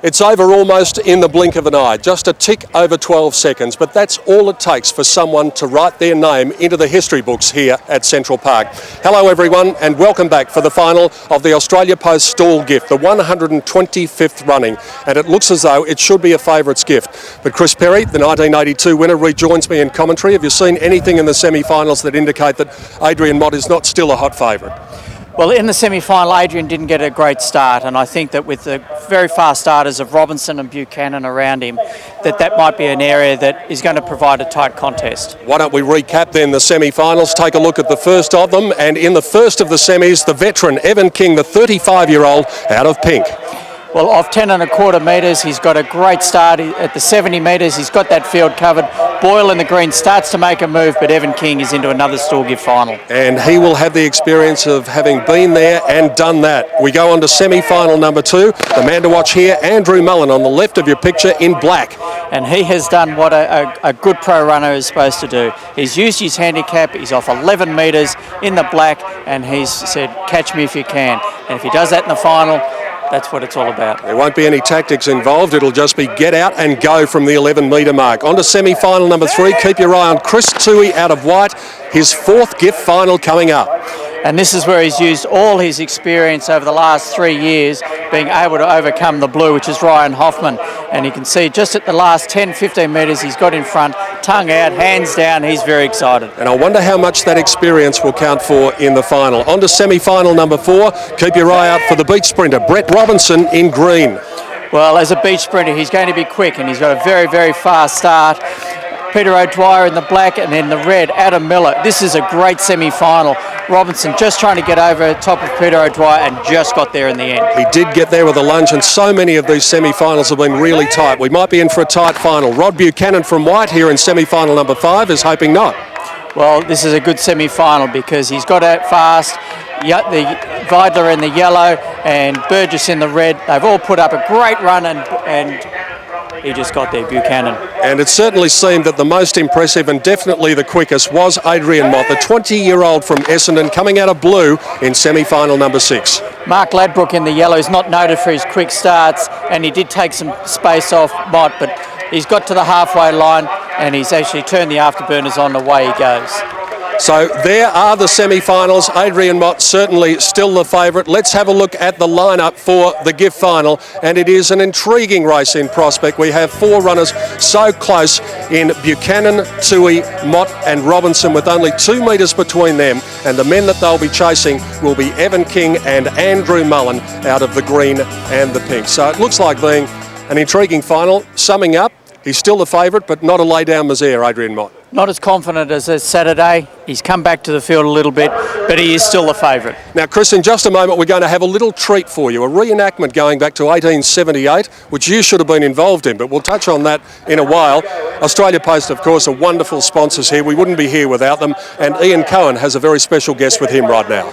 It's over almost in the blink of an eye, just a tick over 12 seconds, but that's all it takes for someone to write their name into the history books here at Central Park. Hello everyone and welcome back for the final of the Australia Post Stawell Gift, the 125th running, and it looks as though it should be a favourites gift. But Chris Perry, the 1982 winner, rejoins me in commentary. Have you seen anything in the semi-finals that indicate that Adrian Mott is not still a hot favourite? Well, in the semi-final, Adrian didn't get a great start, and I think that with the very fast starters of Robinson and Buchanan around him, that might be an area that is going to provide a tight contest. Why don't we recap then the semi-finals, take a look at the first of them, and in the first of the semis, the veteran Evan King, the 35-year-old out of pink. Well, off 10 1/4 metres, he's got a great start. At the 70 metres, he's got that field covered. Boyle in the green starts to make a move, but Evan King is into another Stawell Gift final. And he will have the experience of having been there and done that. We go on to semi-final number 2. The man to watch here, Andrew Mullen, on the left of your picture in black. And he has done what a good pro runner is supposed to do. He's used his handicap, he's off 11 metres in the black, and he's said, catch me if you can. And if he does that in the final, that's what it's all about. There won't be any tactics involved. It'll just be get out and go from the 11-metre mark. On to semi-final number 3. Keep your eye on Chris Toohey out of white. His 4th gift final coming up. And this is where he's used all his experience over the last 3 years, being able to overcome the blue, which is Ryan Hoffman. And you can see just at the last 10, 15 metres, he's got in front, tongue out, hands down. He's very excited. And I wonder how much that experience will count for in the final. On to semi-final number 4. Keep your eye out for the beach sprinter, Brett Robinson in green. Well, as a beach sprinter, he's going to be quick, and he's got a very, very fast start. Peter O'Dwyer in the black, and then the red, Adam Miller. This is a great semi-final. Robinson just trying to get over top of Peter O'Dwyer and just got there in the end. He did get there with a lunge, and so many of these semi-finals have been really tight. We might be in for a tight final. Rod Buchanan from white here in semi-final number 5 is hoping not. Well, this is a good semi-final because he's got out fast. The Vidler in the yellow and Burgess in the red. They've all put up a great run and he just got there, Buchanan. And it certainly seemed that the most impressive and definitely the quickest was Adrian Mott, the 20-year-old from Essendon, coming out of blue in semi-final number 6. Mark Ladbrook in the yellow is not noted for his quick starts, and he did take some space off Mott, but he's got to the halfway line and he's actually turned the afterburners on, away he goes. So there are the semi-finals. Adrian Mott certainly still the favourite. Let's have a look at the lineup for the gift final, and it is an intriguing race in prospect. We have 4 runners so close in Buchanan, Toohey, Mott and Robinson, with only 2 metres between them, and the men that they'll be chasing will be Evan King and Andrew Mullen out of the green and the pink. So it looks like being an intriguing final. Summing up, he's still the favourite, but not a lay-down misere, Adrian Mott. Not as confident as Saturday. He's come back to the field a little bit, but he is still the favourite. Now, Chris, in just a moment, we're going to have a little treat for you, a reenactment going back to 1878, which you should have been involved in, but we'll touch on that in a while. Australia Post, of course, are wonderful sponsors here. We wouldn't be here without them, and Ian Cohen has a very special guest with him right now.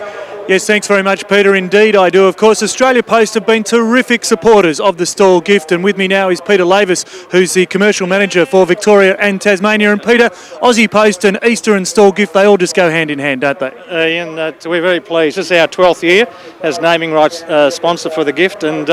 Yes, thanks very much, Peter. Indeed, I do. Of course, Australia Post have been terrific supporters of the Stawell Gift, and with me now is Peter Lavis, who's the commercial manager for Victoria and Tasmania. And Peter, Aussie Post and Easter and Stawell Gift, they all just go hand in hand, don't they? Ian, we're very pleased. This is our 12th year as naming rights sponsor for the gift, and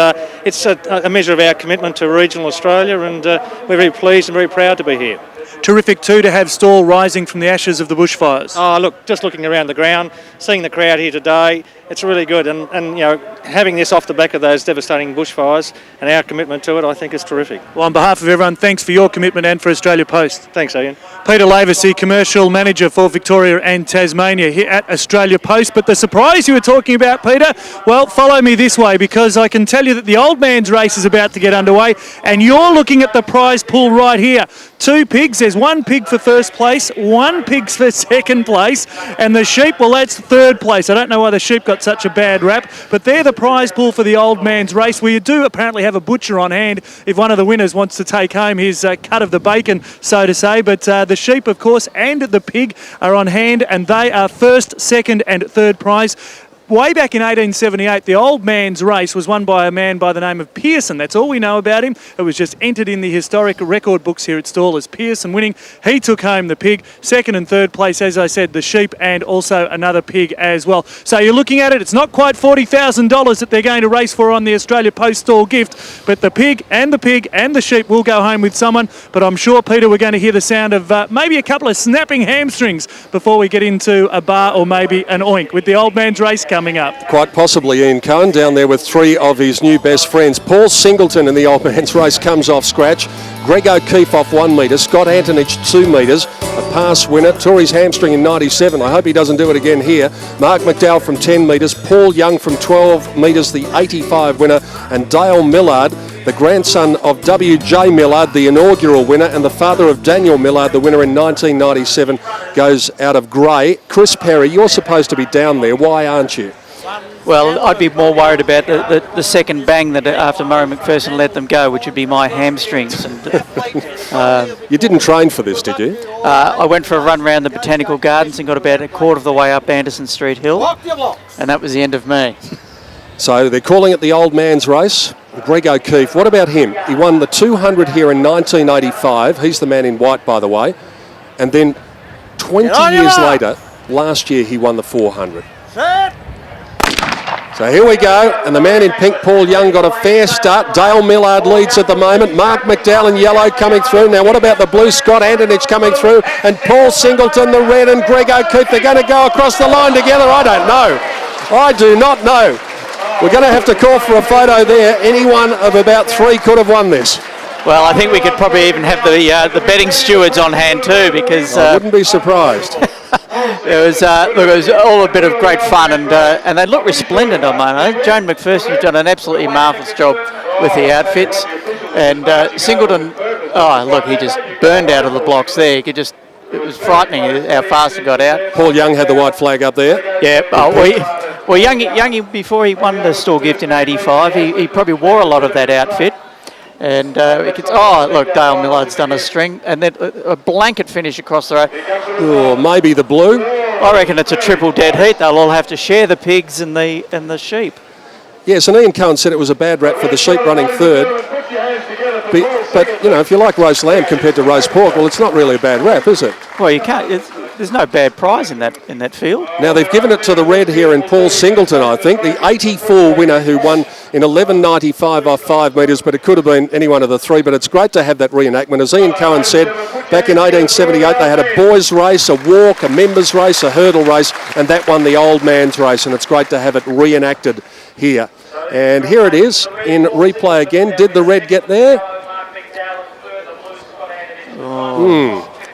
it's a measure of our commitment to regional Australia, and we're very pleased and very proud to be here. Terrific too to have Stawell rising from the ashes of the bushfires. Oh, look, just looking around the ground, seeing the crowd here today, it's really good. And you know, having this off the back of those devastating bushfires and our commitment to it, I think is terrific. Well, on behalf of everyone, thanks for your commitment and for Australia Post. Thanks, Ian. Peter Lavis, the commercial manager for Victoria and Tasmania here at Australia Post. But the surprise you were talking about, Peter, well, follow me this way, because I can tell you that the old man's race is about to get underway, and you're looking at the prize pool right here. 2 pigs. There's 1 pig for first place, 1 pig for second place, and the sheep, well, that's third place. I don't know why the sheep got such a bad rap, but they're the prize pool for the old man's race, where you do apparently have a butcher on hand if one of the winners wants to take home his cut of the bacon, so to say. But the sheep, of course, and the pig are on hand, and they are first, second and third prize. way back in 1878, the old man's race was won by a man by the name of Pearson. That's all we know about him. It was just entered in the historic record books here at Stawell as Pearson winning. He took home the pig. Second and third place, as I said, the sheep and also another pig as well. So you're looking at it, it's not quite $40,000 that they're going to race for on the Australia Post Stawell Gift, but the pig and the sheep will go home with someone. But I'm sure, Peter, we're going to hear the sound of maybe a couple of snapping hamstrings before we get into a bar or maybe an oink with the old man's race coming up. Quite possibly Ian Cohen down there with three of his new best friends. Paul Singleton in the old man's race comes off scratch. Greg O'Keefe off 1 metre. Scott Antonich 2 metres. A pass winner. Tore his hamstring in 97. I hope he doesn't do it again here. Mark McDowell from 10 metres. Paul Young from 12 metres, the 85 winner. And Dale Millard, the grandson of W.J. Millard, the inaugural winner, and the father of Daniel Millard, the winner in 1997, goes out of grey. Chris Perry, you're supposed to be down there. Why aren't you? Well, I'd be more worried about the second bang that after Murray McPherson let them go, which would be my hamstrings. And You didn't train for this, did you? I went for a run around the Botanical Gardens and got about a quarter of the way up Anderson Street Hill, and that was the end of me. So they're calling it the old man's race. Greg O'Keefe, what about him? He won the 200 here in 1985. He's the man in white, by the way. And then 20 years later, last year, he won the 400. So here we go, and the man in pink, Paul Young, got a fair start. Dale Millard leads at the moment. Mark McDowell in yellow coming through. Now what about the blue? Scott Antonich coming through, and Paul Singleton, the red, and Greg O'Keefe. They're going to go across the line together. I don't know. I do not know. We're going to have to call for a photo there. Anyone of about 3 could have won this. Well, I think we could probably even have the betting stewards on hand too, because I wouldn't be surprised. it was all a bit of great fun, and they look resplendent on moment. Joan McPherson has done an absolutely marvellous job with the outfits, and Singleton, he just burned out of the blocks there. It was frightening how fast he got out. Paul Young had the white flag up there. Yeah, well, Youngie, before he won the Stawell Gift in 85, he probably wore a lot of that outfit. And Dale Millard's done a string, and then a blanket finish across the road. Oh, maybe the blue. I reckon it's a triple dead heat. They'll all have to share the pigs and the sheep. Yes, and Ian Cohen said it was a bad rap for the sheep running third. But if you like roast lamb compared to roast pork, well, it's not really a bad rap, is it? Well, you can't. There's no bad prize in that field. Now they've given it to the red here in Paul Singleton, I think, the 84 winner who won in 11.95 off 5 metres, but it could have been any one of the three. But it's great to have that reenactment. As Ian Cohen said, back in 1878 they had a boys' race, a walk, a members' race, a hurdle race, and that won the old man's race, and it's great to have it reenacted here. And here it is in replay again. Did the red get there?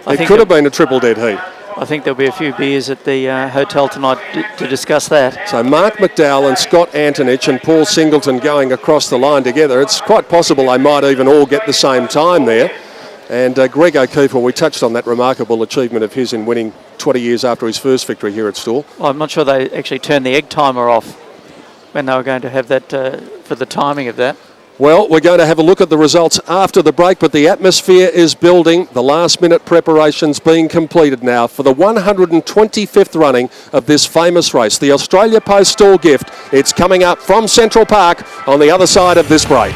It could have been a triple dead heat. I think there'll be a few beers at the hotel tonight to discuss that. So Mark McDowell and Scott Antonich and Paul Singleton going across the line together. It's quite possible they might even all get the same time there. And Greg O'Keefe, well, we touched on that remarkable achievement of his in winning 20 years after his first victory here at Stawell. Well, I'm not sure they actually turned the egg timer off when they were going to have that for the timing of that. Well, we're going to have a look at the results after the break, but the atmosphere is building. The last-minute preparations being completed now for the 125th running of this famous race, the Australia Post Stawell Gift. It's coming up from Central Park on the other side of this break.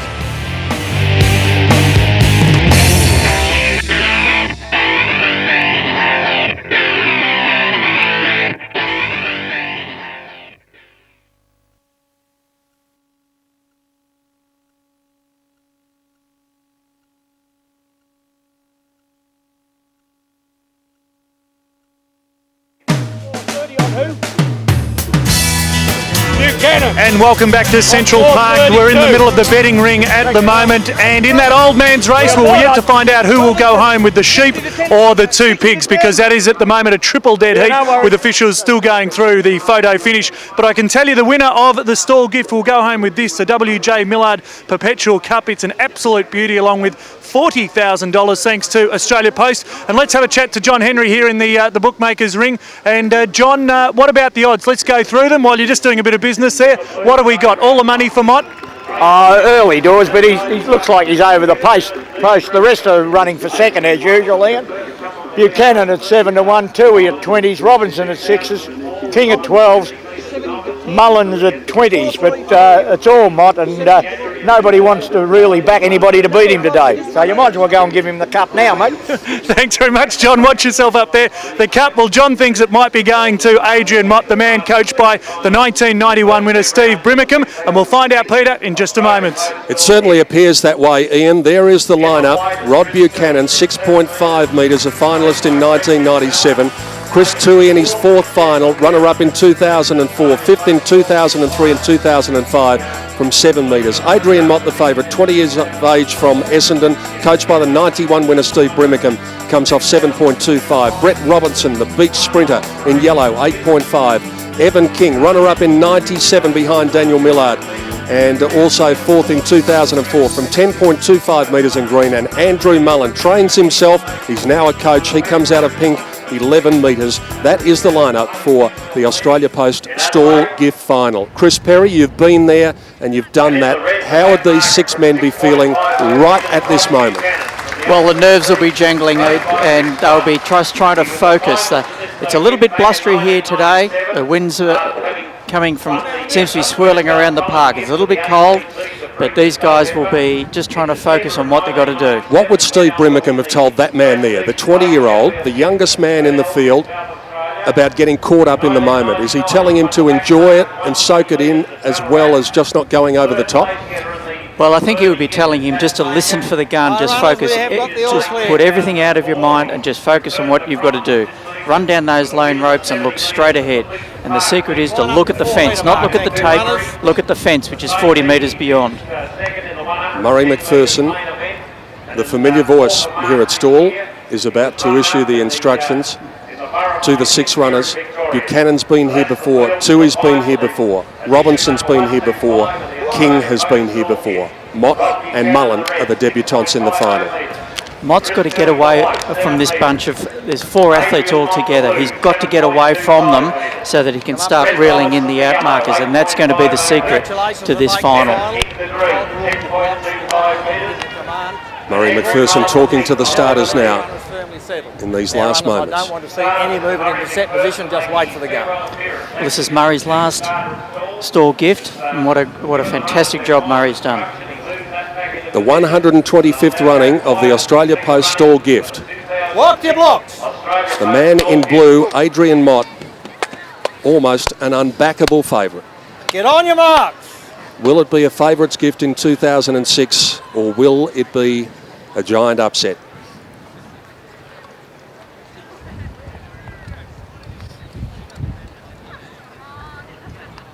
And welcome back to Central Park. We're in the middle of the betting ring at the moment, and in that old man's race, we're yet to find out who will go home with the sheep or the 2 pigs, because that is at the moment a triple dead heat with officials still going through the photo finish. But I can tell you the winner of the Stawell Gift will go home with this, the W.J. Millard Perpetual Cup. It's an absolute beauty, along with $40,000 thanks to Australia Post. And let's have a chat to John Henry here in the bookmakers ring. And John, what about the odds? Let's go through them while you're just doing a bit of business there. What have we got? All the money for Mott? Early doors, but he looks like he's over the post. The rest are running for second as usual, Ian. Buchanan at 7 to 1, Toohey at 20s, Robinson at 6s, King at 12s, Mullins at 20s, but it's all Mott, and nobody wants to really back anybody to beat him today. So you might as well go and give him the cup now, mate. Thanks very much, John. Watch yourself up there. The cup, well, John thinks it might be going to Adrian Mott, the man coached by the 1991 winner Steve Brimacombe, and we'll find out, Peter, in just a moment. It certainly appears that way, Ian. There is the lineup. Rod Buchanan, 6.5 metres, a finalist in 1997. Chris Toohey in his fourth final, runner-up in 2004, fifth in 2003 and 2005 from 7 metres. Adrian Mott, the favourite, 20 years of age from Essendon, coached by the 91 winner Steve Brimacombe, comes off 7.25. Brett Robertson, the beach sprinter in yellow, 8.5. Evan King, runner-up in 97 behind Daniel Millard, and also fourth in 2004 from 10.25 metres in green. And Andrew Mullen trains himself. He's now a coach. He comes out of pink, 11 metres. That is the lineup for the Australia Post Stawell Gift final. Chris Perry, you've been there and you've done that. How would these 6 men be feeling right at this moment? Well, the nerves will be jangling and they'll be just trying to focus. It's a little bit blustery here today. The winds are coming from, seems to be swirling around the park. It's a little bit cold, but these guys will be just trying to focus on what they've got to do. What would Steve Brimacombe have told that man there, the 20-year-old, the youngest man in the field, about getting caught up in the moment? Is he telling him to enjoy it and soak it in as well as just not going over the top? Well, I think he would be telling him just to listen for the gun, just focus, just put everything out of your mind and just focus on what you've got to do. Run down those lone ropes and look straight ahead. And the secret is to look at the fence, not look at the tape, look at the fence, which is 40 metres beyond. Murray McPherson, the familiar voice here at Stawell, is about to issue the instructions to the 6 runners. Buchanan's been here before, Toohey's been here before, Robinson's been here before, King has been here before. Mott and Mullen are the debutants in the final. Mott's got to get away from this bunch of, there's 4 athletes all together. He's got to get away from them so that he can start reeling in the outmarkers, and that's going to be the secret to this final. Murray McPherson talking to the starters now in these last moments. I don't want to see any movement into set position, just wait for the gun. Well, this is Murray's last Stawell Gift, and what a fantastic job Murray's done. The 125th running of the Australia Post Stawell Gift. Walk your blocks. The man in blue, Adrian Mott, almost an unbackable favourite. Get on your marks. Will it be a favourites gift in 2006, or will it be a giant upset?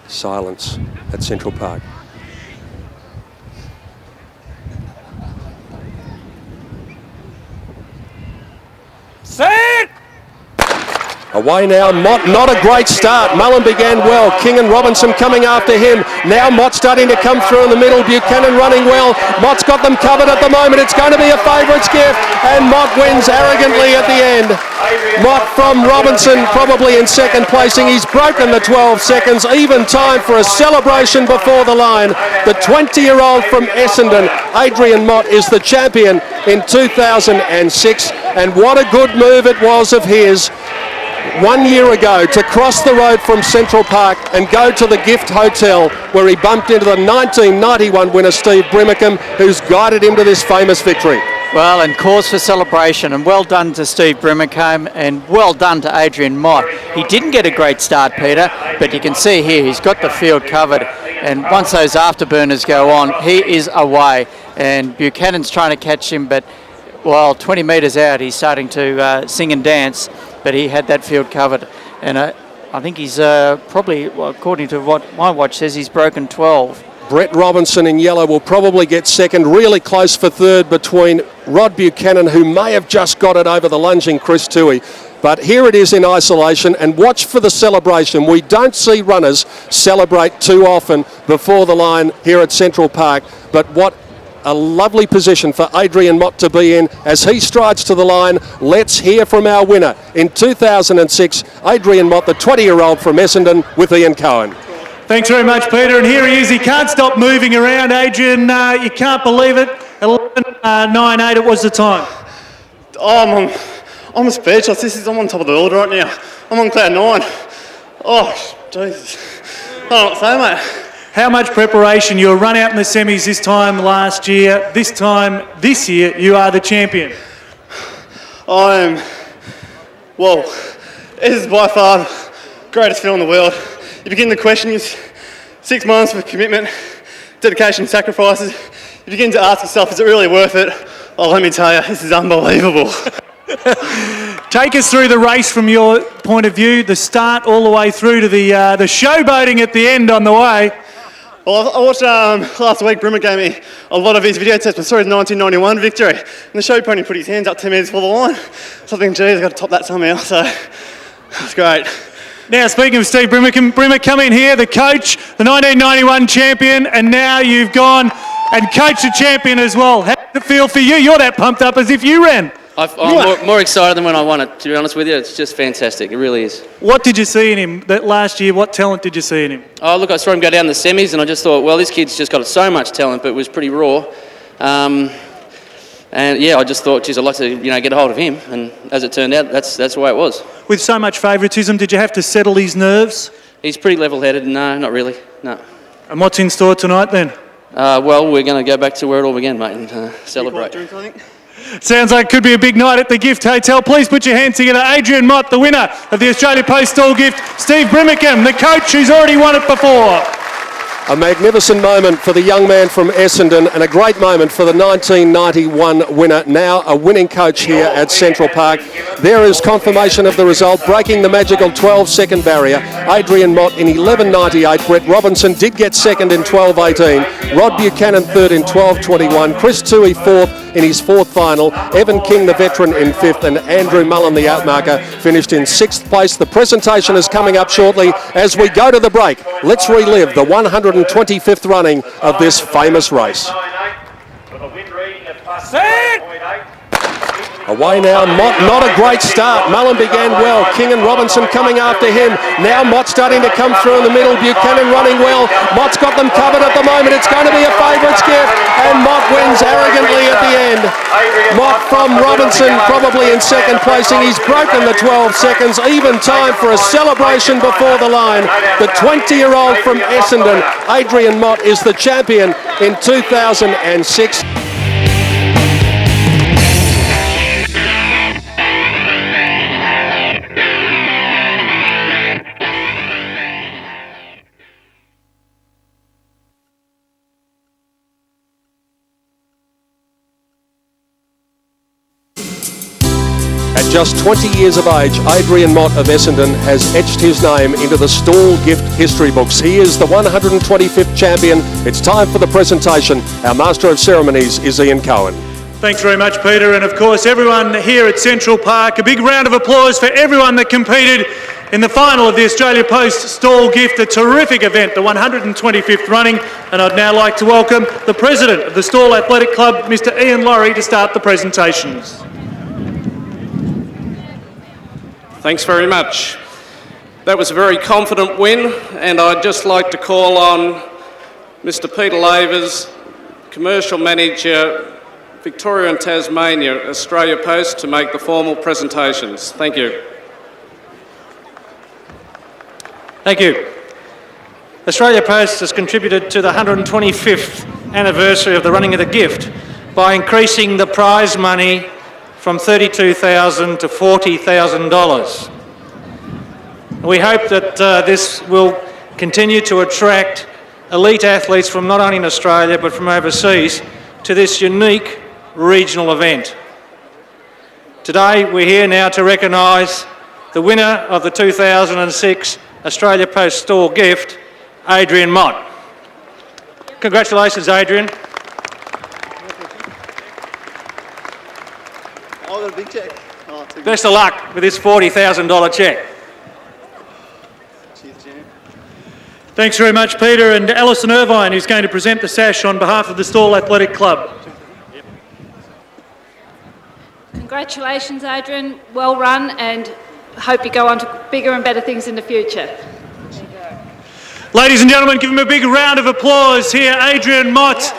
Silence at Central Park. Set. Away now, Mott, not a great start. Mullen began well. King and Robinson coming after him. Now Mott starting to come through in the middle. Buchanan running well. Mott's got them covered at the moment. It's going to be a favourites gift, and Mott wins arrogantly at the end. Mott from Robinson probably in second placing. He's broken the 12 seconds. Even time for a celebration before the line. The 20-year-old from Essendon, Adrian Mott, is the champion in 2006. And what a good move it was of his 1 year ago to cross the road from Central Park and go to the Gift Hotel, where he bumped into the 1991 winner Steve Brimacombe, who's guided him to this famous victory. Well, and cause for celebration, and well done to Steve Brimacombe and well done to Adrian Mott. He didn't get a great start, Peter, but you can see here he's got the field covered, and once those afterburners go on, he is away, and Buchanan's trying to catch him, but well, 20 metres out he's starting to sing and dance, but he had that field covered, and I think he's probably, well, according to what my watch says, he's broken 12. Brett Robinson in yellow will probably get second, really close for third between Rod Buchanan, who may have just got it over the lunging Chris Toohey. But here it is in isolation, and watch for the celebration. We don't see runners celebrate too often before the line here at Central Park, but what a lovely position for Adrian Mott to be in as he strides to the line. Let's hear from our winner in 2006, Adrian Mott, the 20-year-old from Essendon, with Ian Cohen. Thanks very much, Peter. And here he is. He can't stop moving around. Adrian, you can't believe it. 11.98 it was the time. Oh, I'm speechless. I'm on top of the world right now. I'm on cloud 9. Oh, Jesus. don't say, mate. How much preparation? You were run out in the semis this time last year. This year, you are the champion. Well, this is by far the greatest feeling in the world. You begin the questions, 6 months of commitment, dedication, sacrifices. You begin to ask yourself, is it really worth it? Oh, let me tell you, this is unbelievable. Take us through the race from your point of view, the start all the way through to the showboating at the end on the way. Well, I watched last week, Brimmer gave me a lot of his video tests, but saw his 1991 victory. And the show pony put his hands up 10 metres for the line. So I think, geez, I've got to top that somehow. So it's great. Now, speaking of Steve Brimmer, can Brimmer come in here, the coach, the 1991 champion, and now you've gone and coached the champion as well. How does it feel for you? You're that pumped up as if you ran. I'm more excited than when I won it, to be honest with you. It's just fantastic. It really is. What did you see in him that last year? What talent did you see in him? Oh, look, I saw him go down the semis and I just thought, well, this kid's just got so much talent, but it was pretty raw. And yeah, I just thought, geez, I'd like to, get a hold of him. And as it turned out, that's the way it was. With so much favouritism, did you have to settle his nerves? He's pretty level-headed. No, not really. No. And what's in store tonight then? Well, we're going to go back to where it all began, mate, and celebrate. Sounds like it could be a big night at the Gift Hotel. Please put your hands together. Adrian Mott, the winner of the Australia Post Stawell Gift. Steve Brimacombe, the coach who's already won it before. A magnificent moment for the young man from Essendon and a great moment for the 1991 winner, now a winning coach here at Central Park. There is confirmation of the result, breaking the magical 12-second barrier. Adrian Mott in 11.98. Brett Robinson did get second in 12.18. Rod Buchanan third in 12.21. Chris Toohey fourth in his fourth final. Evan King, the veteran, in fifth, and Andrew Mullen, the outmarker, finished in sixth place. The presentation is coming up shortly. As we go to the break, let's relive the 125th running of this famous race. Away now, Mott, not a great start. Mullen began well. King and Robinson coming after him. Now Mott starting to come through in the middle. Buchanan running well. Mott's got them covered at the moment. It's going to be a favourites gift. And Mott wins arrogantly at the end. Mott from Robinson, probably in second placing. He's broken the 12 seconds. Even time for a celebration before the line. The 20-year-old from Essendon, Adrian Mott, is the champion in 2006. At just 20 years of age, Adrian Mott of Essendon has etched his name into the Stawell Gift history books. He is the 125th champion. It's time for the presentation. Our Master of Ceremonies is Ian Cohen. Thanks very much, Peter. And of course, everyone here at Central Park, a big round of applause for everyone that competed in the final of the Australia Post Stawell Gift, a terrific event, the 125th running. And I'd now like to welcome the President of the Stawell Athletic Club, Mr. Ian Laurie, to start the presentations. Thanks very much. That was a very confident win, and I'd just like to call on Mr. Peter Lavers, Commercial Manager, Victoria and Tasmania, Australia Post, to make the formal presentations. Thank you. Thank you. Australia Post has contributed to the 125th anniversary of the running of the Gift by increasing the prize money from $32,000 to $40,000. We hope that this will continue to attract elite athletes from not only in Australia but from overseas to this unique regional event. Today we're here now to recognise the winner of the 2006 Australia Post Stawell Gift, Adrian Mott. Congratulations, Adrian. Got a big check. Best of luck with this $40,000 cheque. Thanks very much, Peter. And Alison Irvine, who's going to present the sash on behalf of the Stawell Athletic Club. Congratulations, Adrian. Well run, and hope you go on to bigger and better things in the future. Ladies and gentlemen, give him a big round of applause here, Adrian Mott.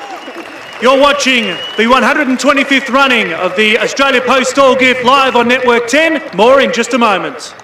You're watching the 125th running of the Australia Post Stawell Gift live on Network 10. More in just a moment.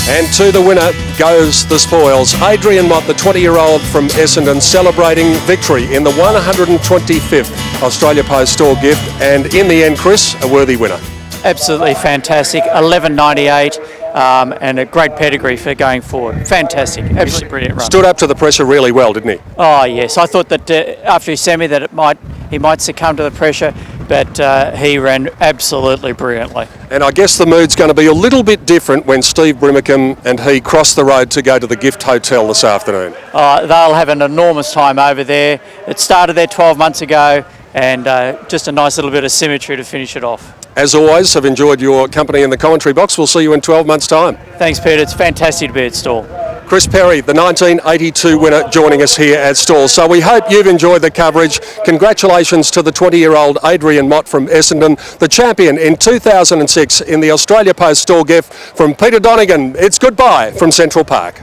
And to the winner goes the spoils. Adrian Mott, the 20-year-old from Essendon, celebrating victory in the 125th Australia Post Stawell Gift. And in the end, Chris, a worthy winner. Absolutely fantastic. 11.98 and a great pedigree for going forward. Fantastic. Absolutely brilliant run. Stood up to the pressure really well, didn't he? Oh, yes. I thought that after his semi that he might succumb to the pressure, but he ran absolutely brilliantly. And I guess the mood's going to be a little bit different when Steve Brimacombe and he cross the road to go to the Gift Hotel this afternoon. They'll have an enormous time over there. It started there 12 months ago, and just a nice little bit of symmetry to finish it off. As always, I've enjoyed your company in the commentary box. We'll see you in 12 months' time. Thanks, Peter. It's fantastic to be at Stawell. Chris Perry, the 1982 winner, joining us here at Stawell. So we hope you've enjoyed the coverage. Congratulations to the 20-year-old Adrian Mott from Essendon, the champion in 2006 in the Australia Post Stawell Gift. From Peter Donegan, it's goodbye from Central Park.